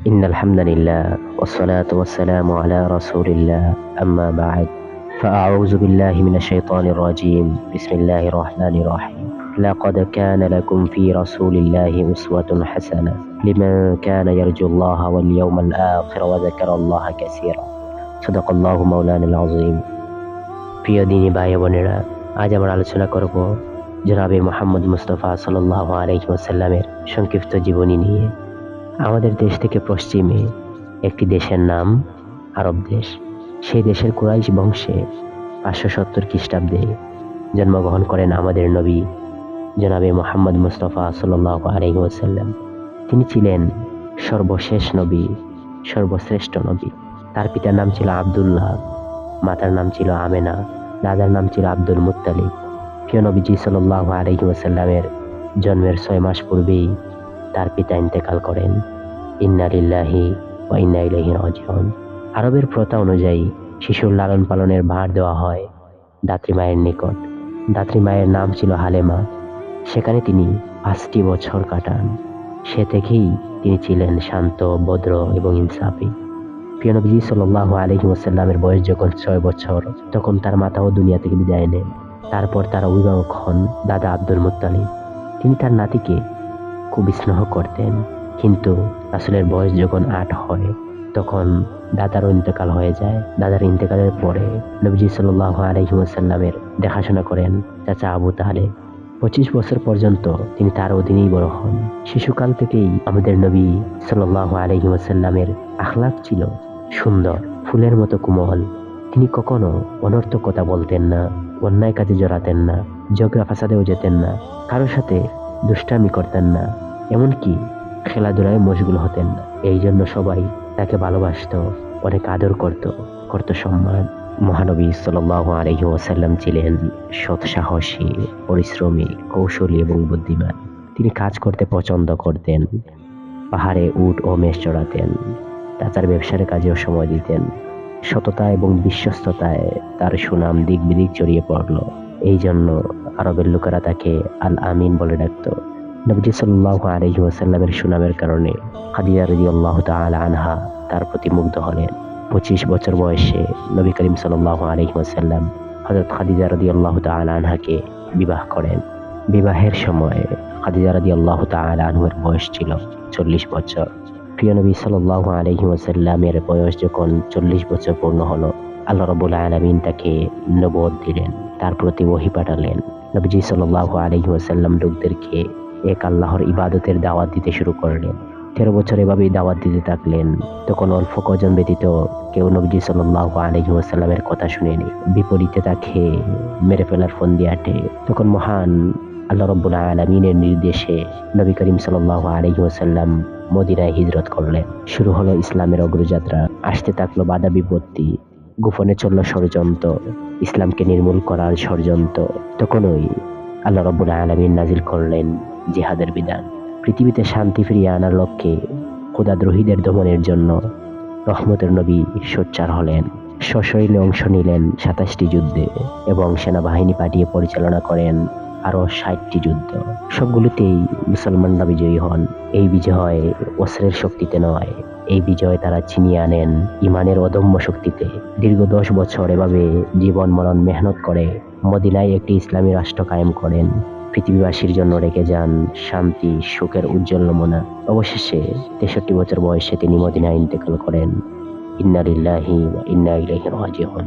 إن الحمد لله والصلاة والسلام على رسول الله أما بعد فأعوذ بالله من الشيطان الرجيم بسم الله الرحمن الرحيم لقد كان لكم في رسول الله أسوة حسنة لمن كان يرجو الله واليوم الآخر وذكر الله كثيرا صدق الله مولانا العظيم প্রিয় দিনী ভাই বোনেরা, আজ আমরা আলোচনা করব জনাবে মুহাম্মদ মুস্তাফা সাল্লাল্লাহু আলাইহি ওয়াসাল্লামের সংক্ষিপ্ত জীবনী নিয়ে। আমাদের দেশ থেকে পশ্চিমে একটি দেশের নাম আরব দেশ। সেই দেশের কুরাইশ বংশে 570 খ্রিস্টাব্দে জন্মগ্রহণ করেন আমাদের নবী জনাবে মুহাম্মদ মুস্তাফা সাল্লাল্লাহু আলাইহি ওয়াসাল্লাম। তিনি ছিলেন সর্বশেষ নবী, সর্বশ্রেষ্ঠ নবী। তার পিতার নাম ছিল আব্দুল্লাহ, মাতার নাম ছিল আমেনা, দাদার নাম ছিল আব্দুল মুত্তালিব। প্রিয় নবীজি সাল্লাল্লাহু আলাইহি ওয়াসাল্লামের জন্মের 6 মাস পূর্বেই তার পিতা ইন্তেকাল করেন। ইন্না লিল্লাহি ওয়া ইন্না ইলাইহি রাজিউন। আরবের প্রথা অনুযায়ী শিশুর লালন পালনের ভার দেওয়া হয় দাত্রীমায়ের নিকট। দাত্রীমায়ের নাম ছিল হালেমা। সেখানে তিনি 5টি বছর কাটান। সে থেকেই তিনি ছিলেন শান্ত, ভদ্র এবং ইনসাফি। প্রিয় নবীজি সাল্লাল্লাহু আলাইহি ওয়াসাল্লামের বয়স যখন 6 বছর, তখন তার মাতাও দুনিয়া থেকে বিদায় নেন। তারপর তার অভিভাবক হন দাদা আব্দুল মুত্তালিব। তিনি তার নাতিকে খুব স্নেহ করতেন, কিন্তু রাসূলের বয়স যখন 8 হয় তখন দাদারও ইন্তেকাল হয়ে যায়। দাদার ইন্তেকালের পরে নবীজি সাল্লাল্লাহু আলাইহি ওয়াসাল্লামের দেখাশোনা করেন চাচা আবু তালেব। 25 বছর পর্যন্ত তিনি তার অধীনেই বড় হন। শিশুকাল থেকেই আমাদের নবী সাল্লাল্লাহু আলাইহি ওয়াসাল্লামের আখলাক ছিল সুন্দর, ফুলের মতো কোমল। তিনি কখনো অনর্থক কথা বলতেন না, অন্যায় কাজে জড়াতেন না, ঝগড়া ফাসাদেও যেতেন না, কারোর সাথে দুষ্টামি করতেন না, এমনকি খেলাধুলায় মশগুল হতেন না। এই জন্য সবাই তাকে ভালোবাসতো, অনেক আদর করত সম্মান। মহানবী সাল্লাল্লাহু আলাইহি ওয়াসাল্লাম ছিলেন সৎ, সাহসী, পরিশ্রমী, কৌশলী এবং বুদ্ধিমান। তিনি কাজ করতে পছন্দ করতেন। পাহাড়ে উট ও মেষ চড়াতেন, চাচার ব্যবসার কাজেও সময় দিতেন। সততা এবং বিশ্বস্ততায় তার সুনাম দিক বিদিক ছড়িয়ে পড়ল। এই জন্য আরবের লোকেরা তাকে আল আমিন বলে ডাকত। নবী সাল্লাল্লাহু আলাইহি ওয়াসাল্লামের সুনামের কারণে খাদিজা রাদিয়াল্লাহু তাআলা আনহা তার প্রতি মুগ্ধ হলেন। 25 বছর বয়সে নবী করিম সাল্লাল্লাহু আলাইহি ওয়াসাল্লাম হযরত খাদিজা রাদিয়াল্লাহু তাআলা আনহাকে বিবাহ করেন। বিবাহের সময় খাদিজা রাদিয়াল্লাহু তাআলা আনহার বয়স ছিল 40 বছর। প্রিয় নবী সাল্লাল্লাহু আলাইহি ওয়াসাল্লামের বয়স যখন 40 বছর পূর্ণ হলো, আল্লাহ রাব্বুল আলামিন তাকে নবুয়ত দিলেন, তার প্রতি ওহী পাঠালেন। নবীজি সাল্লাল্লাহু আলাইহি ওয়াসাল্লাম লোকদেরকে এক আল্লাহর ইবাদতের দাওয়াত দিতে শুরু করলেন। 13 বছর এভাবেই দাওয়াত দিতে থাকলেন। তখন অল্প কজন ব্যতীত কেউ নবীজি সাল্লাল্লাহু আলাইহি ওয়াসাল্লামের কথা শুনেনি। বিপরীতে তাকে মেরে ফেলার ফন্দি আটে। তখন মহান আল্লাহ রাব্বুল আলামিনের নির্দেশে নবী করিম সাল্লাল্লাহু আলাইহি ওয়াসাল্লাম মদিনায় হিজরত করলেন। শুরু হলো ইসলামের অগ্রযাত্রা। আসতে থাকলো বাধা বিপত্তি, গোপনে চলল ষড়যন্ত্র, ইসলামকে নির্মূল করার ষড়যন্ত্র। তখনই আল্লাহ রাব্বুল আলামিন নাজিল করলেন জিহাদের বিধান। পৃথিবীতে শান্তি ফিরিয়ে আনার লক্ষ্যে খোদাদ্রোহীদের দমনের জন্য রহমতের নবী সোচ্চার হলেন। সশরীরে অংশ নিলেন 27টি যুদ্ধে এবং সেনাবাহিনী পাঠিয়ে পরিচালনা করেন আরো 60টি যুদ্ধ। সবগুলোতেই মুসলমানরা বিজয়ী হন। এই বিজয় অস্ত্রের শক্তিতে নয়, এই বিজয় তারা ছিনিয়ে আনেন ইমানের অদম্য শক্তিতে। দীর্ঘ 10 বছর এভাবে জীবন মরণ মেহনত করে মদিনায় একটি ইসলামী রাষ্ট্র কায়েম করেন। পৃথিবীবাসীর জন্য রেখে যান শান্তি, সুখের উজ্জ্বল নমুনা। অবশেষে 63 বছর বয়সে তিনি মদিনায় ইন্তেকাল করেন। ইন্না লিল্লাহি ওয়া ইন্না ইলাইহি রাজিউন।